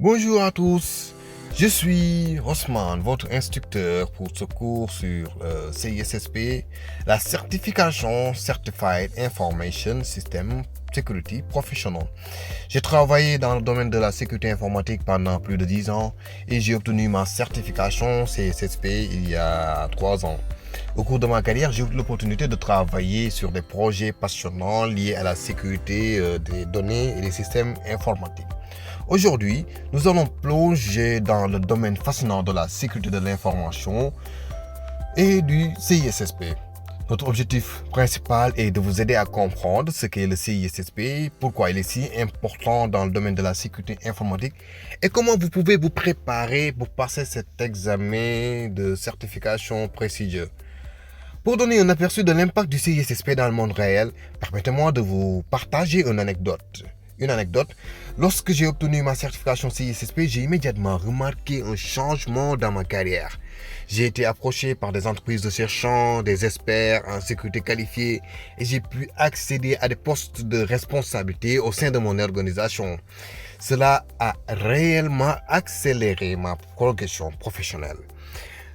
Bonjour à tous, je suis Osman, votre instructeur pour ce cours sur CISSP, la certification Certified Information System Security Professional. J'ai travaillé dans le domaine de la sécurité informatique pendant plus de 10 ans et j'ai obtenu ma certification CISSP il y a 3 ans. Au cours de ma carrière, j'ai eu l'opportunité de travailler sur des projets passionnants liés à la sécurité des données et des systèmes informatiques. Aujourd'hui, nous allons plonger dans le domaine fascinant de la sécurité de l'information et du CISSP. Notre objectif principal est de vous aider à comprendre ce qu'est le CISSP, pourquoi il est si important dans le domaine de la sécurité informatique et comment vous pouvez vous préparer pour passer cet examen de certification prestigieux. Pour donner un aperçu de l'impact du CISSP dans le monde réel, permettez-moi de vous partager une anecdote. Lorsque j'ai obtenu ma certification CISSP, j'ai immédiatement remarqué un changement dans ma carrière. J'ai été approché par des entreprises de cherchants, des experts en sécurité qualifiés et j'ai pu accéder à des postes de responsabilité au sein de mon organisation. Cela a réellement accéléré ma progression professionnelle.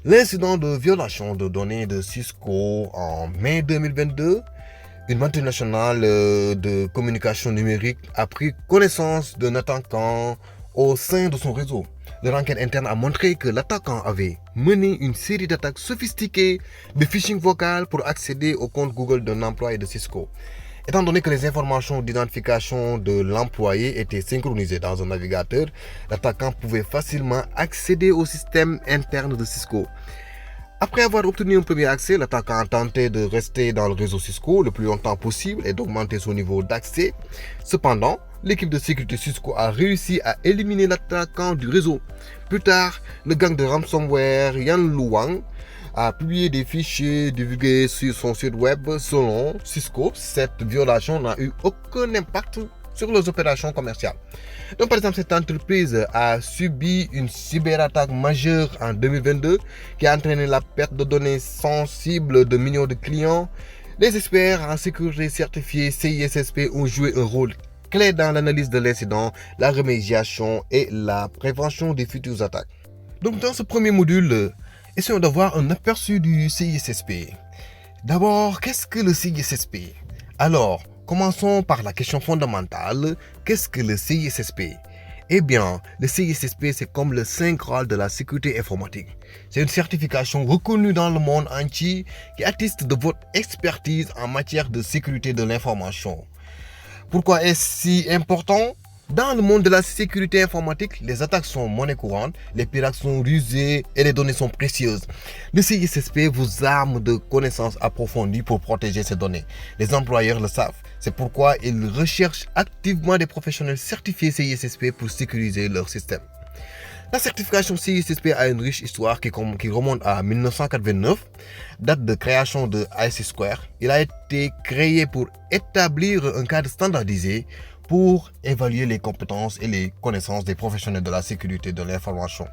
L'incident de violation de données de Cisco en mai 2022, une multinationale de communication numérique a pris connaissance d'un attaquant au sein de son réseau. Leur enquête interne a montré que l'attaquant avait mené une série d'attaques sophistiquées de phishing vocal pour accéder au compte Google d'un employé de Cisco. Étant donné que les informations d'identification de l'employé étaient synchronisées dans un navigateur, l'attaquant pouvait facilement accéder au système interne de Cisco. Après avoir obtenu un premier accès, l'attaquant a tenté de rester dans le réseau Cisco le plus longtemps possible et d'augmenter son niveau d'accès. Cependant, l'équipe de sécurité Cisco a réussi à éliminer l'attaquant du réseau. Plus tard, le gang de ransomware Yanluang a publié des fichiers divulgués sur son site web. Selon Cisco, cette violation n'a eu aucun impact sur les opérations commerciales. Donc, par exemple, cette entreprise a subi une cyberattaque majeure en 2022 qui a entraîné la perte de données sensibles de millions de clients. Les experts en sécurité certifiés CISSP ont joué un rôle clé dans l'analyse de l'incident, la remédiation et la prévention des futures attaques. Donc, dans ce premier module, essayons d'avoir un aperçu du CISSP. D'abord, qu'est-ce que le CISSP? Alors, commençons par la question fondamentale, qu'est-ce que le CISSP? Eh bien, le CISSP, c'est comme le Saint Graal de la sécurité informatique. C'est une certification reconnue dans le monde entier qui atteste de votre expertise en matière de sécurité de l'information. Pourquoi est-ce si important? Dans le monde de la sécurité informatique, les attaques sont monnaie courante, les pirates sont rusés et les données sont précieuses. Le CISSP vous arme de connaissances approfondies pour protéger ces données. Les employeurs le savent. C'est pourquoi ils recherchent activement des professionnels certifiés CISSP pour sécuriser leur système. La certification CISSP a une riche histoire qui remonte à 1989, date de création de IC Square. Il a été créé pour établir un cadre standardisé pour évaluer les compétences et les connaissances des professionnels de la sécurité de l'information.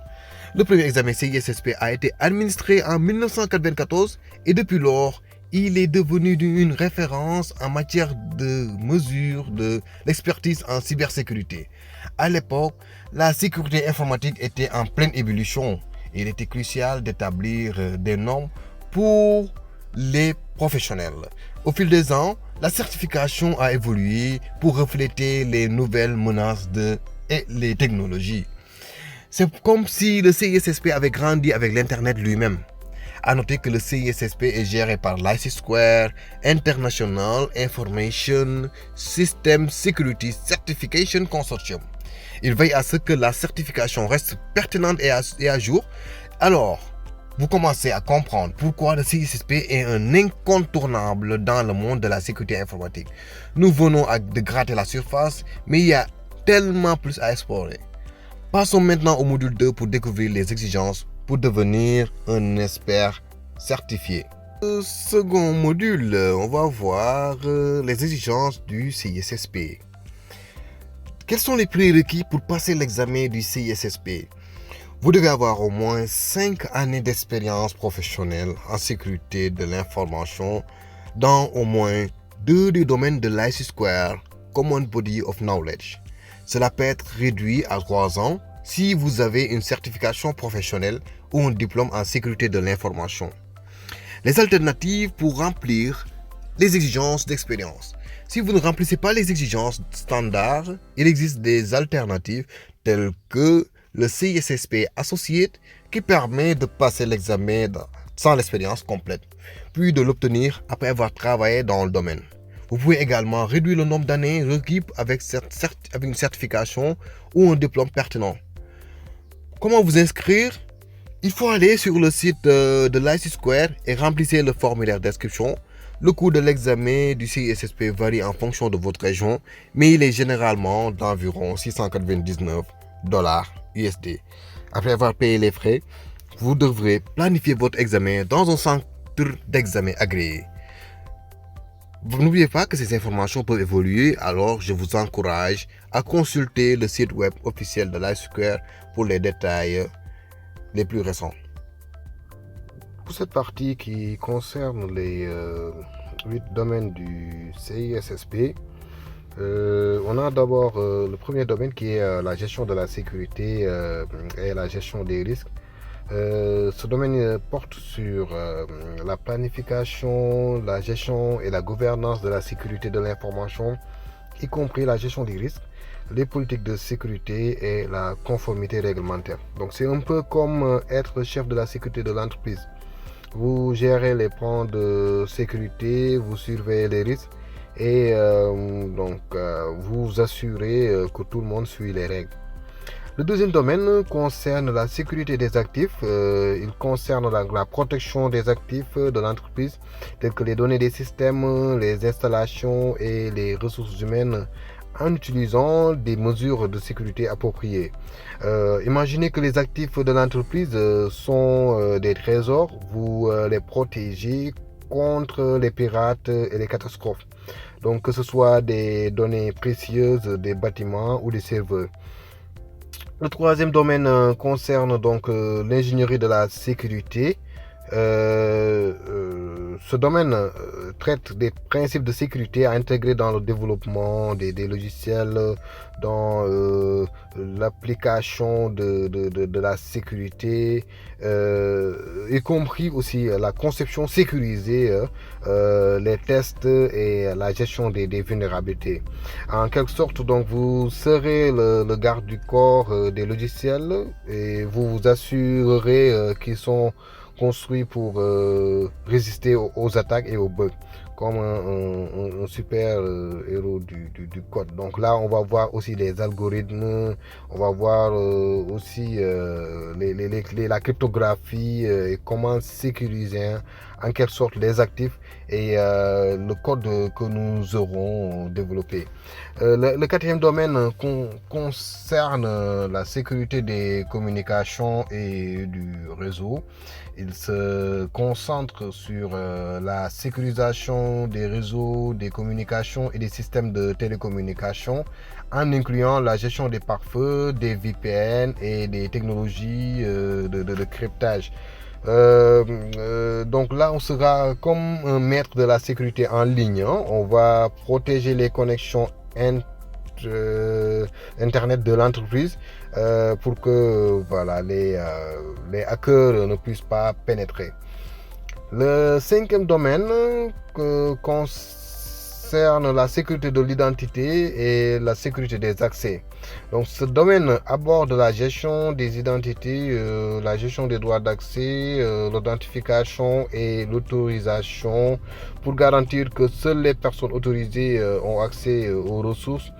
Le premier examen CISSP a été administré en 1994 et depuis lors, il est devenu une référence en matière de mesure de l'expertise en cybersécurité. À l'époque, la sécurité informatique était en pleine évolution. Il était crucial d'établir des normes pour les professionnels. Au fil des ans, la certification a évolué pour refléter les nouvelles menaces et les technologies. C'est comme si le CISSP avait grandi avec l'Internet lui-même. À noter que le CISSP est géré par l'IC Square International Information System Security Certification Consortium. Il veille à ce que la certification reste pertinente et à jour. Alors, vous commencez à comprendre pourquoi le CISSP est un incontournable dans le monde de la sécurité informatique. Nous venons de gratter la surface, mais il y a tellement plus à explorer. Passons maintenant au module 2 pour découvrir les exigences pour devenir un expert certifié. Au second module, on va voir les exigences du CISSP. Quels sont les prérequis pour passer l'examen du CISSP? Vous devez avoir au moins 5 années d'expérience professionnelle en sécurité de l'information dans au moins 2 des domaines de l'IC Square Common Body of Knowledge. Cela peut être réduit à 3 ans si vous avez une certification professionnelle ou un diplôme en sécurité de l'information. Les alternatives pour remplir les exigences d'expérience. Si vous ne remplissez pas les exigences standards, il existe des alternatives telles que le CISSP Associate qui permet de passer l'examen sans l'expérience complète, puis de l'obtenir après avoir travaillé dans le domaine. Vous pouvez également réduire le nombre d'années requis avec une certification ou un diplôme pertinent. Comment vous inscrire? Il faut aller sur le site de l'IC Square et remplissez le formulaire d'inscription. Le coût de l'examen du CISSP varie en fonction de votre région, mais il est généralement d'environ $699 USD. Après avoir payé les frais, vous devrez planifier votre examen dans un centre d'examen agréé. N'oubliez pas que ces informations peuvent évoluer, alors je vous encourage à consulter le site web officiel de l'IC Square pour les détails les plus récents. Pour cette partie qui concerne les 8 domaines du CISSP, on a d'abord le premier domaine qui est la gestion de la sécurité et la gestion des risques. Ce domaine porte sur la planification, la gestion et la gouvernance de la sécurité de l'information, y compris la gestion des risques, les politiques de sécurité et la conformité réglementaire. Donc c'est un peu comme être chef de la sécurité de l'entreprise. Vous gérez les plans de sécurité, vous surveillez les risques et vous assurez que tout le monde suit les règles. Le deuxième domaine concerne la sécurité des actifs. Il concerne la protection des actifs de l'entreprise, tels que les données des systèmes, les installations et les ressources humaines, en utilisant des mesures de sécurité appropriées. Imaginez que les actifs de l'entreprise sont des trésors. Vous les protégez contre les pirates et les catastrophes. Donc que ce soit des données précieuses, des bâtiments ou des serveurs. Le troisième domaine concerne donc l'ingénierie de la sécurité. Ce domaine traite des principes de sécurité à intégrer dans le développement des logiciels, dans l'application de la sécurité, y compris aussi la conception sécurisée, les tests et la gestion des vulnérabilités. En quelque sorte, donc, vous serez le garde du corps des logiciels et vous vous assurerez qu'ils sont construit pour résister aux attaques et aux bugs, comme un super héros du code. Donc là, on va voir aussi les algorithmes, on va voir aussi la cryptographie et comment sécuriser en quelque sorte les actifs et le code que nous aurons développé. Le quatrième domaine concerne la sécurité des communications et du réseau. Il se concentre sur la sécurisation des réseaux, des communications et des systèmes de télécommunications, en incluant la gestion des pare-feux, des VPN et des technologies de cryptage. Donc là, on sera comme un maître de la sécurité en ligne. On va protéger les connexions Internet de l'entreprise pour que voilà, les hackers ne puissent pas pénétrer. Le cinquième domaine concerne la sécurité de l'identité et la sécurité des accès. Donc ce domaine aborde la gestion des identités, la gestion des droits d'accès, l'identification et l'autorisation pour garantir que seules les personnes autorisées ont accès aux ressources.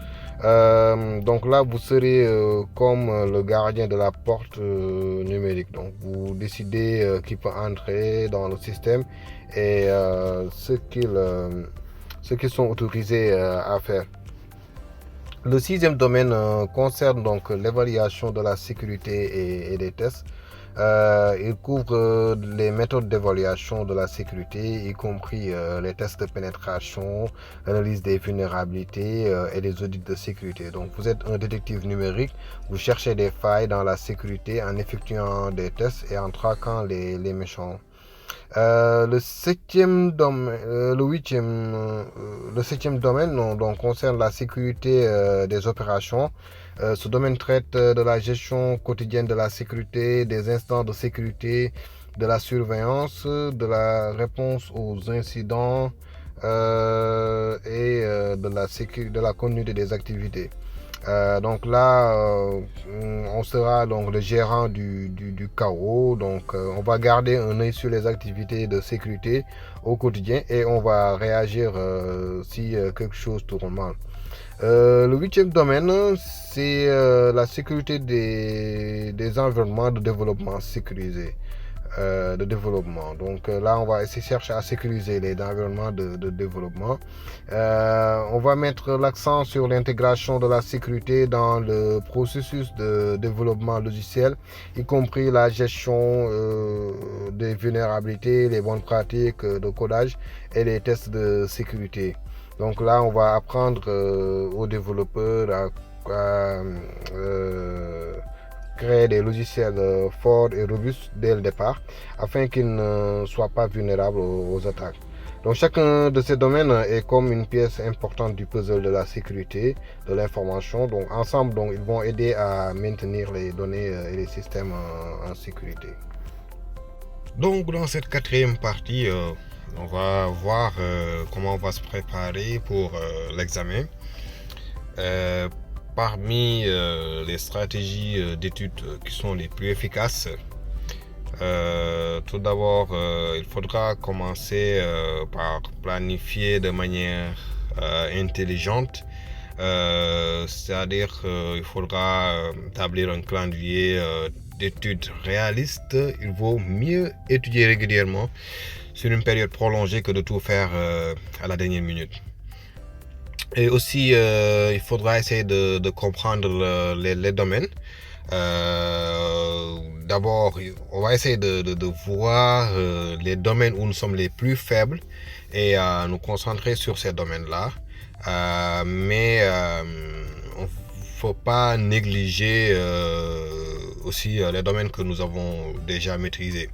Donc là, vous serez comme le gardien de la porte numérique. Donc vous décidez qui peut entrer dans le système et ce qu'ils sont autorisés à faire. Le sixième domaine concerne donc l'évaluation de la sécurité et des tests. Il couvre les méthodes d'évaluation de la sécurité, y compris les tests de pénétration, l'analyse des vulnérabilités et les audits de sécurité. Donc vous êtes un détective numérique, vous cherchez des failles dans la sécurité en effectuant des tests et en traquant les méchants. Le septième domaine donc, concerne la sécurité des opérations. Ce domaine traite de la gestion quotidienne de la sécurité, des instants de sécurité, de la surveillance, de la réponse aux incidents et de la conduite des activités. Donc là, on sera donc le gérant du chaos. Donc on va garder un œil sur les activités de sécurité au quotidien et on va réagir si quelque chose tourne mal. Le huitième domaine, c'est la sécurité des environnements de développement sécurisés. De développement. Donc là, on va essayer de chercher à sécuriser les environnements de développement. On va mettre l'accent sur l'intégration de la sécurité dans le processus de développement logiciel, y compris la gestion des vulnérabilités, les bonnes pratiques de codage et les tests de sécurité. Donc là, on va apprendre aux développeurs à créer des logiciels forts et robustes dès le départ afin qu'ils ne soient pas vulnérables aux attaques. Donc chacun de ces domaines est comme une pièce importante du puzzle de la sécurité de l'information. Donc ensemble, donc, ils vont aider à maintenir les données et les systèmes en sécurité. Donc dans cette quatrième partie, on va voir comment on va se préparer pour l'examen. Parmi les stratégies d'études qui sont les plus efficaces, tout d'abord, il faudra commencer par planifier de manière intelligente. C'est-à-dire qu'il faudra établir un calendrier d'études réaliste. Il vaut mieux étudier régulièrement sur une période prolongée que de tout faire à la dernière minute. Et aussi, il faudra essayer de comprendre les domaines. D'abord, on va essayer de voir les domaines où nous sommes les plus faibles et nous concentrer sur ces domaines-là. Mais il ne faut pas négliger aussi les domaines que nous avons déjà maîtrisés.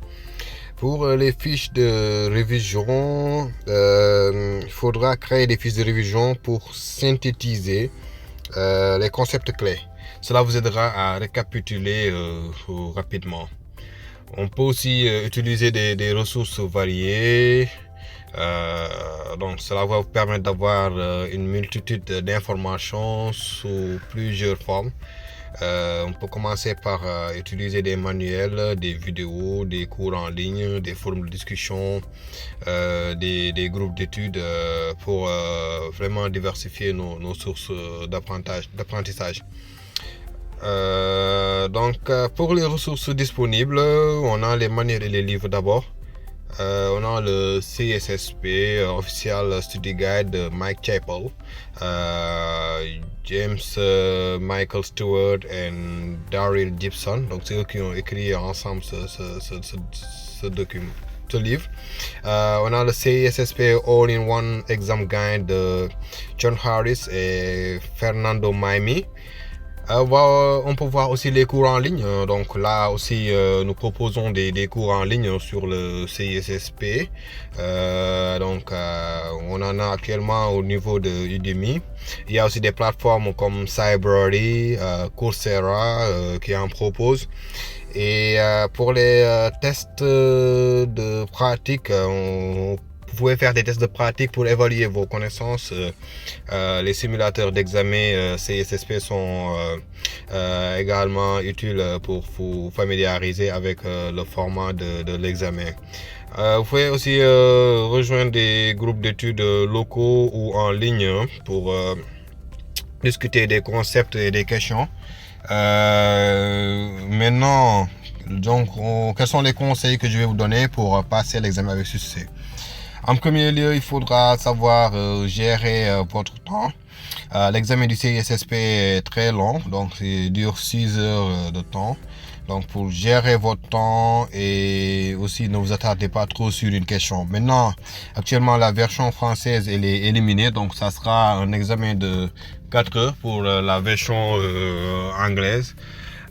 Pour les fiches de révision, il faudra créer des fiches de révision pour synthétiser les concepts clés. Cela vous aidera à récapituler rapidement. On peut aussi utiliser des ressources variées. Donc cela va vous permettre d'avoir une multitude d'informations sous plusieurs formes. On peut commencer par utiliser des manuels, des vidéos, des cours en ligne, des forums de discussion, des groupes d'études pour vraiment diversifier nos sources d'apprentissage. Donc pour les ressources disponibles, on a les manuels et les livres d'abord. On a le CSSP Official Study Guide de Mike Chappell, James Michael Stewart et Daryl Gibson. Donc c'est eux qui ont écrit ensemble ce document, ce livre. On a le CSSP All-in-One Exam Guide de John Harris et Fernando Maimi. On peut voir aussi les cours en ligne. Donc là aussi, nous proposons des cours en ligne sur le CISSP. On en a actuellement au niveau de Udemy. Il y a aussi des plateformes comme Cybrary, Coursera qui en proposent. Et pour les tests de pratique, vous pouvez faire des tests de pratique pour évaluer vos connaissances. Les simulateurs d'examen CSSP sont également utiles pour vous familiariser avec le format de l'examen. Vous pouvez aussi rejoindre des groupes d'études locaux ou en ligne pour discuter des concepts et des questions. Maintenant, donc, quels sont les conseils que je vais vous donner pour passer l'examen avec succès? En premier lieu, il faudra savoir gérer votre temps. L'examen du CISSP est très long, donc il dure 6 heures de temps. Donc pour gérer votre temps et aussi ne vous attardez pas trop sur une question. Maintenant, actuellement la version française elle est éliminée, donc ça sera un examen de 4 heures pour la version anglaise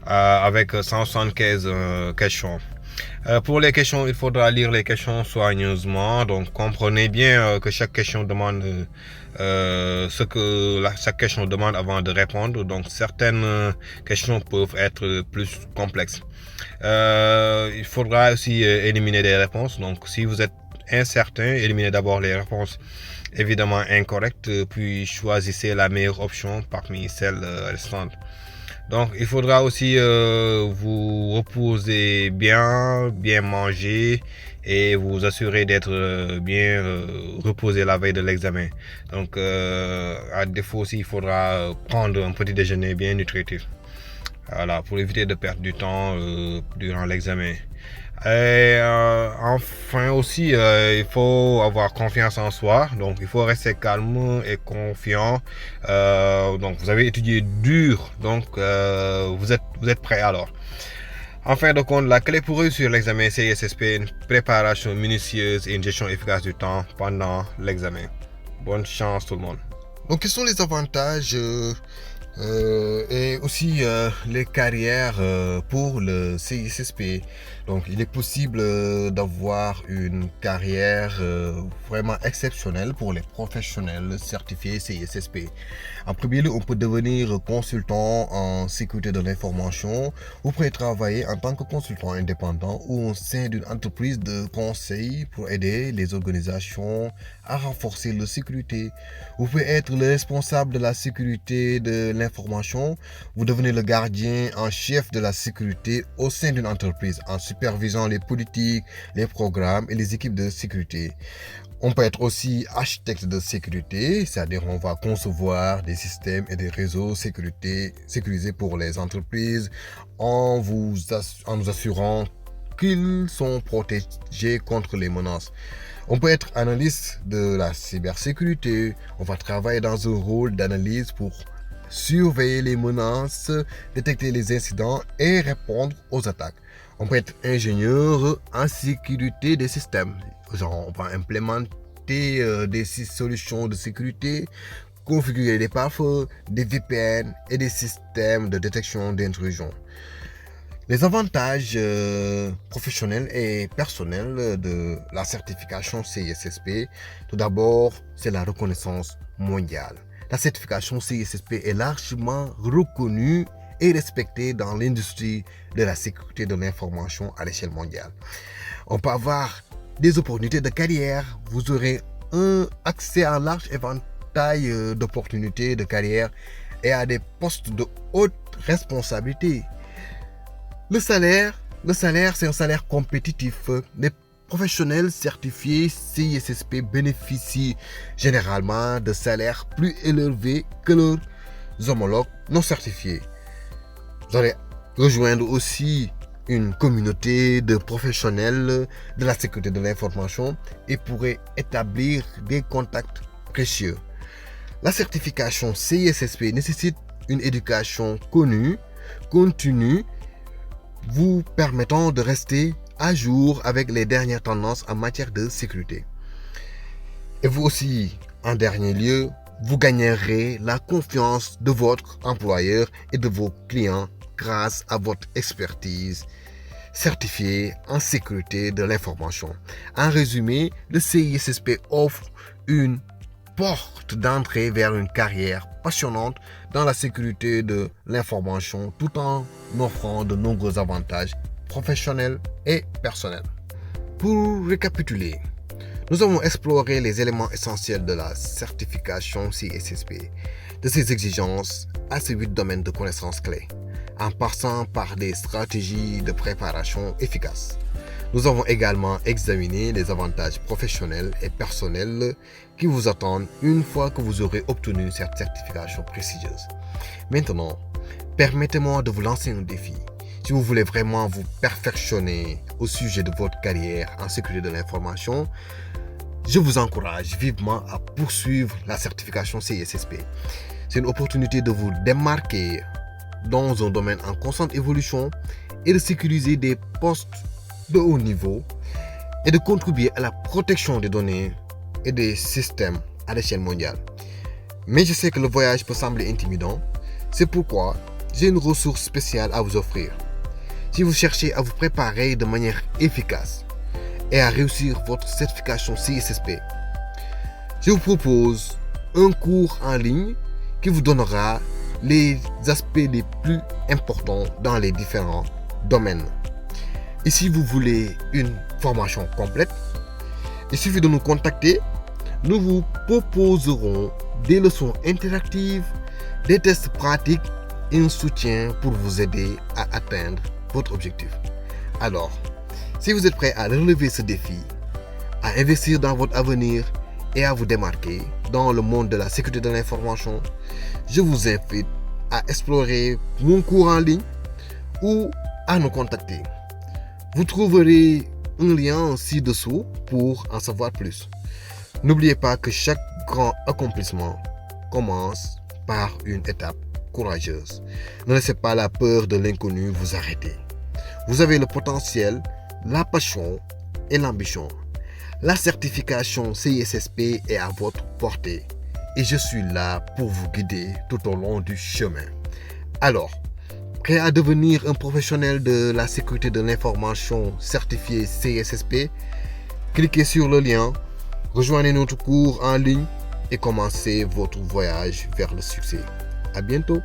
avec 175 questions. Pour les questions, il faudra lire les questions soigneusement. Donc, comprenez bien que chaque question demande chaque question demande avant de répondre. Donc, certaines questions peuvent être plus complexes. Il faudra aussi éliminer des réponses. Donc, si vous êtes incertain, éliminez d'abord les réponses évidemment incorrectes, puis choisissez la meilleure option parmi celles restantes. Donc, il faudra aussi vous reposer bien manger et vous assurer d'être bien reposé la veille de l'examen. Donc, à défaut aussi, il faudra prendre un petit déjeuner bien nutritif. Voilà, pour éviter de perdre du temps durant l'examen. Et enfin aussi, il faut avoir confiance en soi. Donc, il faut rester calme et confiant. Donc, vous avez étudié dur. Donc, vous êtes prêt alors. En fin de compte, la clé pour réussir l'examen CISSP, une préparation minutieuse et une gestion efficace du temps pendant l'examen. Bonne chance tout le monde. Donc, quels sont les avantages et aussi les carrières pour le CISSP. Donc, il est possible d'avoir une carrière vraiment exceptionnelle pour les professionnels certifiés CISSP. En premier lieu, on peut devenir consultant en sécurité de l'information. Vous pouvez travailler en tant que consultant indépendant ou au sein d'une entreprise de conseil pour aider les organisations à renforcer leur sécurité. Vous pouvez être le responsable de la sécurité de l'information. Vous devenez le gardien en chef de la sécurité au sein d'une entreprise en supervisant les politiques, les programmes et les équipes de sécurité. On peut être aussi architecte de sécurité, c'est-à-dire on va concevoir des systèmes et des réseaux sécurisés pour les entreprises en nous assurant qu'ils sont protégés contre les menaces. On peut être analyste de la cybersécurité. On va travailler dans un rôle d'analyse pour surveiller les menaces, détecter les incidents et répondre aux attaques. On peut être ingénieur en sécurité des systèmes. Genre, on va implémenter des solutions de sécurité, configurer des pare-feux, des VPN et des systèmes de détection d'intrusion. Les avantages professionnels et personnels de la certification CISSP, tout d'abord, c'est la reconnaissance mondiale. La certification CISSP est largement reconnue et respectée dans l'industrie de la sécurité de l'information à l'échelle mondiale. On peut avoir des opportunités de carrière. Vous aurez un accès à un large éventail d'opportunités de carrière et à des postes de haute responsabilité. Le salaire, c'est un salaire compétitif. Les professionnels certifiés CISSP bénéficient généralement de salaires plus élevés que leurs homologues non certifiés. Vous allez rejoindre aussi une communauté de professionnels de la sécurité de l'information et pourrez établir des contacts précieux. La certification CISSP nécessite une éducation connue, continue, vous permettant de rester à jour avec les dernières tendances en matière de sécurité. Et vous aussi, en dernier lieu, vous gagnerez la confiance de votre employeur et de vos clients grâce à votre expertise certifiée en sécurité de l'information. En résumé, le CISSP offre une porte d'entrée vers une carrière passionnante dans la sécurité de l'information tout en offrant de nombreux avantages professionnels et personnels. Pour récapituler, nous avons exploré les éléments essentiels de la certification CISSP, de ses exigences à ses 8 domaines de connaissances clés, en passant par des stratégies de préparation efficaces. Nous avons également examiné les avantages professionnels et personnels qui vous attendent une fois que vous aurez obtenu cette certification prestigieuse. Maintenant, permettez-moi de vous lancer un défi. Si vous voulez vraiment vous perfectionner au sujet de votre carrière en sécurité de l'information, je vous encourage vivement à poursuivre la certification CISSP. C'est une opportunité de vous démarquer dans un domaine en constante évolution et de sécuriser des postes de haut niveau et de contribuer à la protection des données et des systèmes à l'échelle mondiale. Mais je sais que le voyage peut sembler intimidant, c'est pourquoi j'ai une ressource spéciale à vous offrir. Si vous cherchez à vous préparer de manière efficace et à réussir votre certification CISSP, je vous propose un cours en ligne qui vous donnera les aspects les plus importants dans les différents domaines. Et si vous voulez une formation complète, il suffit de nous contacter. Nous vous proposerons des leçons interactives, des tests pratiques et un soutien pour vous aider à atteindre votre objectif. Alors, si vous êtes prêt à relever ce défi, à investir dans votre avenir et à vous démarquer dans le monde de la sécurité de l'information, je vous invite à explorer mon cours en ligne ou à nous contacter. Vous trouverez un lien ci-dessous pour en savoir plus. N'oubliez pas que chaque grand accomplissement commence par une étape courageuse. Ne laissez pas la peur de l'inconnu vous arrêter. Vous avez le potentiel, la passion et l'ambition. La certification CISSP est à votre portée et je suis là pour vous guider tout au long du chemin. Alors, prêt à devenir un professionnel de la sécurité de l'information certifié CISSP? Cliquez sur le lien, rejoignez notre cours en ligne et commencez votre voyage vers le succès. À bientôt.